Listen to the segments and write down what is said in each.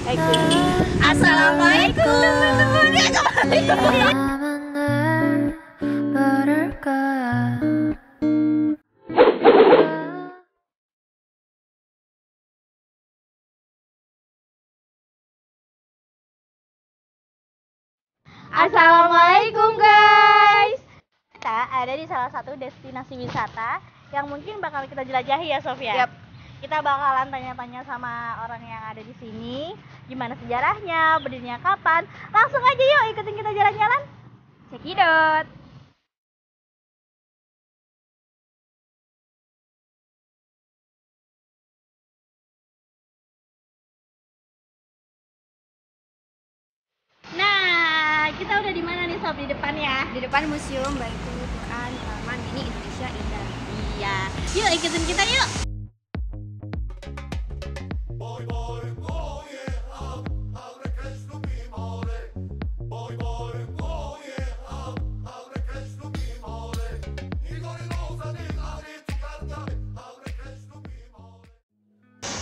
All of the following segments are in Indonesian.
Assalamualaikum. Assalamualaikum guys. Kita ada di salah satu destinasi wisata yang mungkin bakal kita jelajahi ya Sofia. Yap. Kita bakalan tanya-tanya sama orang yang ada di sini, gimana sejarahnya, berdirinya kapan. Langsung aja yuk ikutin kita jalan-jalan. Cekidot. Nah, kita udah di mana nih Sob? Di depan ya. Di depan Museum Baitul Quran Taman Mini Indonesia Indah. Iya. Yuk ikutin kita yuk.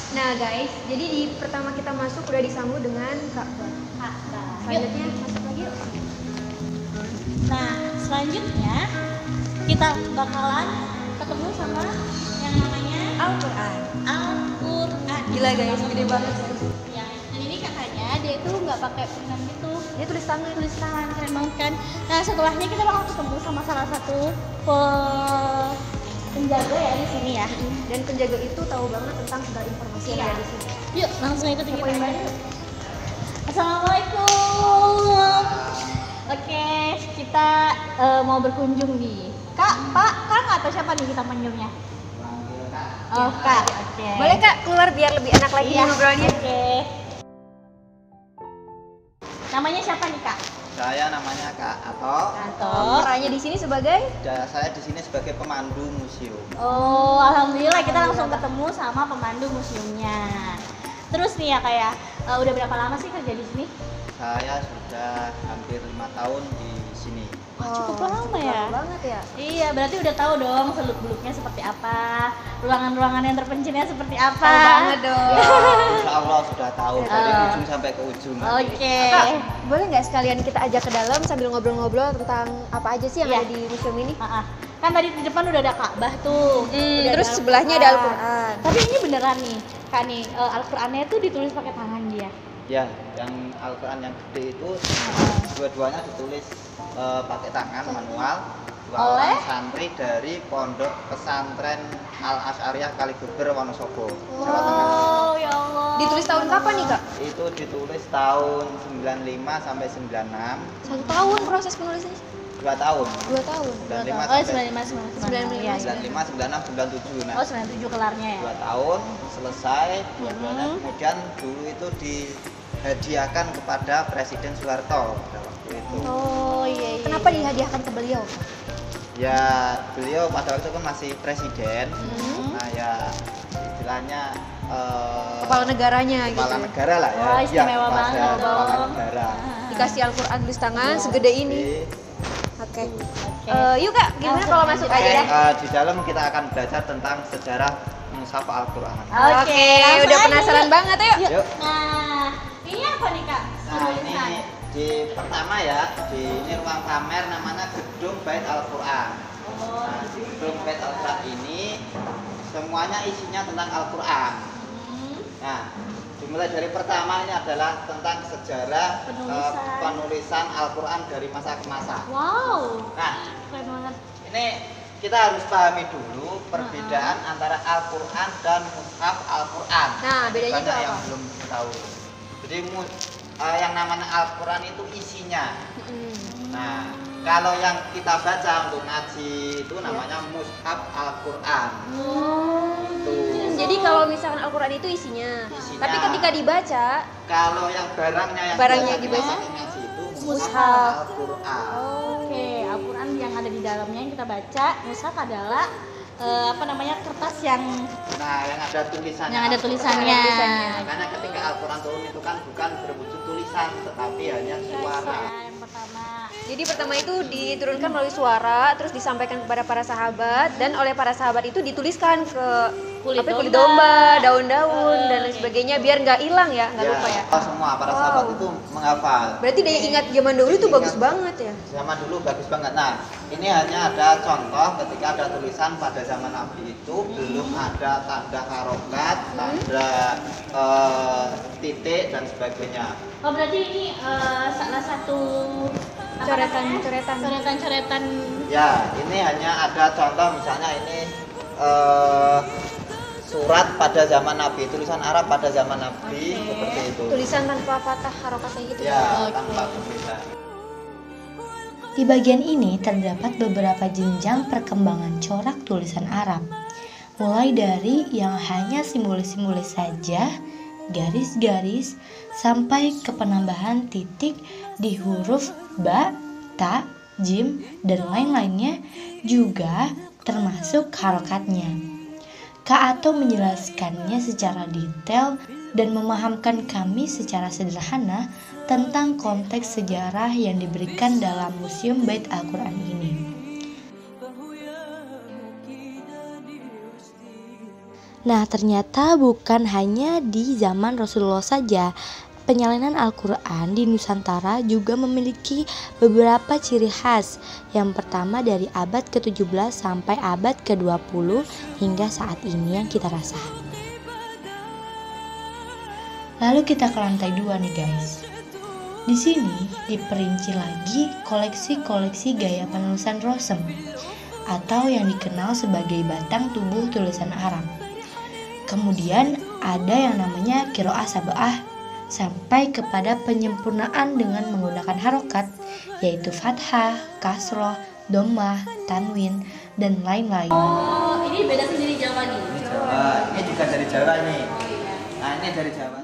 Nah guys, jadi di pertama kita masuk udah disambut dengan Ka'bah. Selanjutnya masuk lagi yuk. Nah, selanjutnya kita bakalan ketemu sama yang namanya Al-Quran. Al-Quran. Gila guys, gede banget. Ya, dan ini katanya dia itu nggak pakai pengan gitu. Dia tulis tangan. Tulis tangan, keren banget kan. Nah, setelahnya kita bakal ketemu sama salah satu penjaga ya di sini ya. Dan penjaga itu tahu banget tentang segala informasi yang Iya. ada di sini. Yuk, langsung ikutin kita. Kepoin banget. Assalamualaikum. Oke, kita mau berkunjung nih. Kak, Pak, Kak nggak tahu siapa nih kita panggilnya? Oh, Kak. Oke. Boleh Kak keluar biar lebih enak lagi Iya. ngobrolnya. Oke. Namanya siapa nih, Kak? Saya namanya Kak Ato. Kanto. Perannya di sini sebagai Saya di sini sebagai pemandu museum. Oh, alhamdulillah kita langsung ketemu sama pemandu museumnya. Terus nih ya kayak udah berapa lama sih kerja di sini? Saya sudah hampir 5 tahun di sini. Wah, cukup lama ya. lama banget ya. Iya, berarti udah tahu dong seluk-beluknya seperti apa, ruangan-ruangan yang terpencilnya seperti apa. Tahu banget dong. Insya Allah sudah tahu dari ujung sampai ke ujung. Oke. Kak, boleh nggak sekalian kita ajak ke dalam sambil ngobrol-ngobrol tentang apa aja sih yang Iya. ada di museum ini? Kan tadi di depan udah ada Ka'bah tuh. Udah Terus ada sebelahnya ada Al-Quran. Tapi ini beneran nih, Kak nih, Al-Qurannya tuh ditulis pakai tangan dia. Ya, yang Al-Quran yang gede itu dua-duanya ditulis pakai tangan manual dua Oleh? orang santri dari Pondok Pesantren Al Asy'ariyah Kalibeber Wonosobo, Jawa Tengah. Oh, ya Allah. Ditulis tahun kapan nih Kak? Itu ditulis tahun 95 sampai 96, 1 tahun proses penulisannya. 2 tahun. 2 tahun. 95 Oh, sampai 95. Iya, 95, 96, 97. Nah, Oh, 97 kelarnya ya. 2 tahun selesai, dua-duanya kemudian dulu itu dihadiahkan kepada Presiden Soeharto pada waktu itu. Oh, iya. Kenapa dihadiahkan ke beliau? Ya, beliau pada waktu itu kan masih presiden. Nah, ya istilahnya Kepala negaranya kepala gitu. negara lah ya. Wah, istimewa kepada banget kepala dong. negara. Dikasih Al-Quran tulis tangan Iya. segede ini. Jadi, Oke. Oke. Yuk Kak, gimana Langsung kalau masuk aja. aja? di dalam kita akan belajar tentang sejarah mushaf Al-Quran. Oke, langsung udah aja, penasaran yuk. banget ayo. Yuk. Nah, ini apa nih Kak? Nah, ini di pertama ya, ini ruang pamer namanya Gedung Bait Al-Quran. Nah, di Gedung Bait Al-Quran ini semuanya isinya tentang Al-Quran. Nah, dimulai dari pertama ini adalah tentang sejarah penulisan Al-Quran dari masa ke masa. Wow, Nah, keren banget. ini kita harus pahami dulu perbedaan antara Al-Quran dan mushaf Al-Quran. Nah, bedanya itu Banyak yang apa? belum tahu. Jadi yang namanya Al-Quran itu isinya. Nah, kalau yang kita baca untuk ngaji itu namanya mushaf Al-Quran. Tuh. Jadi kalau misalkan Al-Quran itu isinya. Isinya. Tapi ketika dibaca, Kalau yang barangnya Barangnya biasa dibaca? dipakai ngaji itu Mushaf. Al-Quran. Oke, Al-Quran yang ada di dalamnya yang kita baca, mushaf adalah kertas yang Nah, yang ada tulisannya. yang ada tulisannya. Karena ketika Al-Quran turun itu kan bukan berwujud tulisan, tetapi hanya suara. Yang pertama. Jadi pertama itu diturunkan melalui suara, terus disampaikan kepada para sahabat, dan oleh para sahabat itu dituliskan ke kulit domba, daun-daun dan lain sebagainya, biar nggak hilang ya, nggak lupa ya. Semua para sahabat itu menghafal. Berarti daya ingat zaman dahulu itu bagus banget ya. Zaman dulu bagus banget. Nah, ini hanya ada contoh ketika ada tulisan pada zaman Nabi itu belum ada tanda harokat, tanda titik dan sebagainya. Oh, berarti ini salah satu coretan. Ya, ini hanya ada contoh, misalnya ini surat pada zaman Nabi, tulisan Arab pada zaman Nabi, seperti itu. Tulisan tanpa patah harokatnya gitu. Ya, tanpa tulisan. Di bagian ini terdapat beberapa jenjang perkembangan corak tulisan Arab. Mulai dari yang hanya simbol-simbol saja, garis-garis, sampai ke penambahan titik di huruf ba, ta, jim, dan lain-lainnya, juga termasuk harokatnya. Kak Ato menjelaskannya secara detail dan memahamkan kami secara sederhana tentang konteks sejarah yang diberikan dalam Museum Bait Al-Quran ini. Nah, ternyata bukan hanya di zaman Rasulullah saja, penyalinan Al-Quran di Nusantara juga memiliki beberapa ciri khas. Yang pertama dari abad ke-17 sampai abad ke-20 hingga saat ini yang kita rasakan. Lalu kita ke lantai 2 nih guys. Di sini diperinci lagi koleksi-koleksi gaya penulisan Rosem atau yang dikenal sebagai batang tubuh tulisan Arab. Kemudian ada yang namanya qiraah sab'ah, sampai kepada penyempurnaan dengan menggunakan harokat, yaitu fathah, kasroh, dhammah, tanwin, dan lain-lain. Oh, ini beda sendiri Jawa nih. Ini Jawa, ini juga dari Jawa nih. Nah, ini dari Jawa.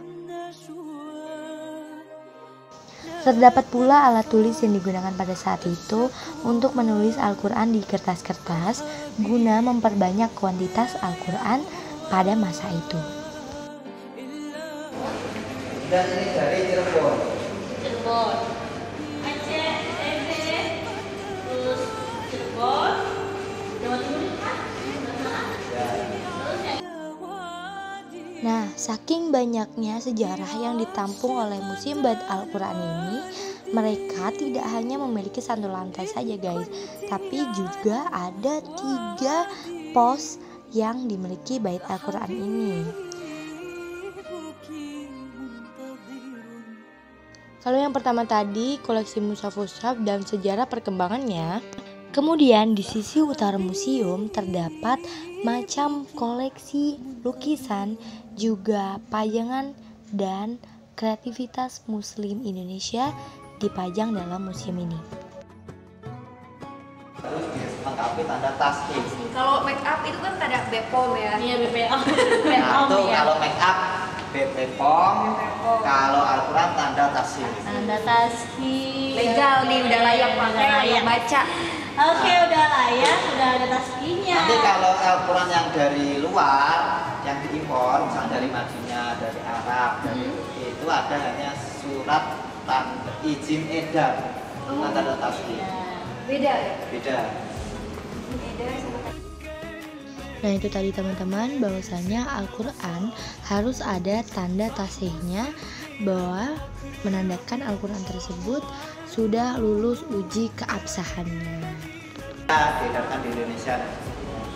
Terdapat pula alat tulis yang digunakan pada saat itu untuk menulis Al-Quran di kertas-kertas guna memperbanyak kuantitas Al-Quran pada masa itu. Dan ini dari Cirebon. Aceh, terus Cirebon, Jawa Timur kan? Nah, saking banyaknya sejarah yang ditampung oleh Museum Bait Al-Quran ini, mereka tidak hanya memiliki satu lantai saja guys, tapi juga ada 3 pos yang dimiliki Bait Al-Quran ini. Kalau yang pertama tadi, koleksi mushaf-mushaf dan sejarah perkembangannya. Kemudian di sisi utara museum terdapat macam koleksi lukisan, juga pajangan dan kreativitas Muslim Indonesia dipajang dalam museum ini. Terus dilengkapi tanda tasbih. Kalau make up itu kan tanda BPOM ya. Iya, BPOM. Nah, itu ya. kalau make up BPOM, kalau Al-Quran tanda tasbih. Tanda tasbih. Legal nih, udah layak pakai, layak baca. Oke, udah layak, udah ada tasbihnya. Nanti kalau Al-Quran yang dari luar, yang diimpor, misalnya dari Madinah, dari Arab, itu ada hanya surat tanda izin edar, tanda tasbih. Beda ya? Beda. Beda sama Nah itu tadi teman-teman, bahwasanya Al-Quran harus ada tanda tasihnya, bahwa menandakan Al-Quran tersebut sudah lulus uji keabsahannya. Diedarkan di Indonesia.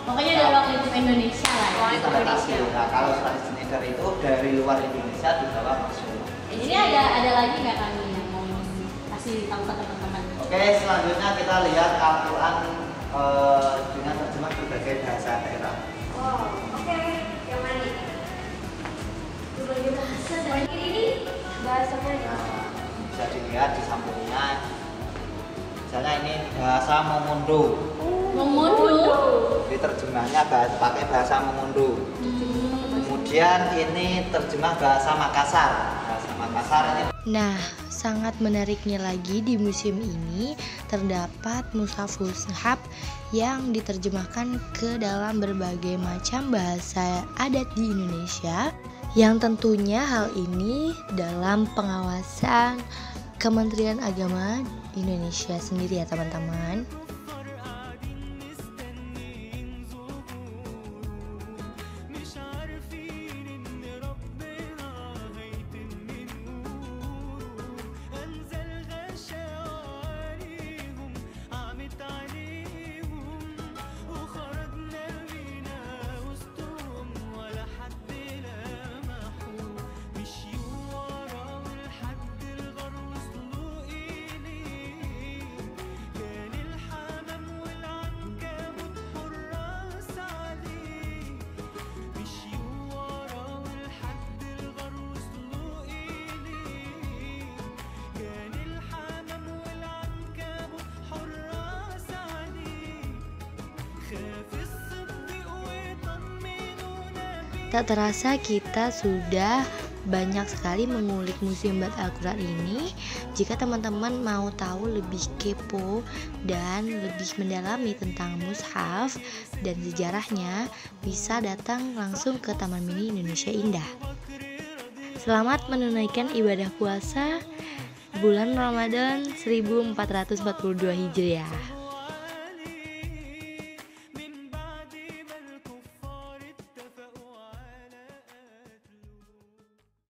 Pokoknya ada uang lingkup Indonesia lah. Itu tanda tasbih. Nah, kalau surat izin edar itu dari luar Indonesia dibawa masuk. Jadi ada lagi nggak kami yang mau kasih tahu ke teman-teman? Oke, selanjutnya kita lihat Al-Quran dengan terjemah berbagai bahasa daerah. Wow, oke. Yang mana nih? Berbagai bahasa dan ini bahasa mana? Bisa dilihat di sampulnya. Misalnya ini bahasa Momondo. Memundu. Jadi terjemahnya pakai bahasa Momondo. Kemudian ini terjemah bahasa Makassar. Bahasa Makassar ini. Nah, sangat menariknya lagi di museum ini terdapat mushaf-mushaf yang diterjemahkan ke dalam berbagai macam bahasa adat di Indonesia, yang tentunya hal ini dalam pengawasan Kementerian Agama Indonesia sendiri ya teman-teman. Tak terasa kita sudah banyak sekali mengulik Museum Bait Al-Quran ini. Jika teman-teman mau tahu lebih kepo dan lebih mendalami tentang mushaf dan sejarahnya, bisa datang langsung ke Taman Mini Indonesia Indah. Selamat menunaikan ibadah puasa bulan Ramadan 1442 Hijriah.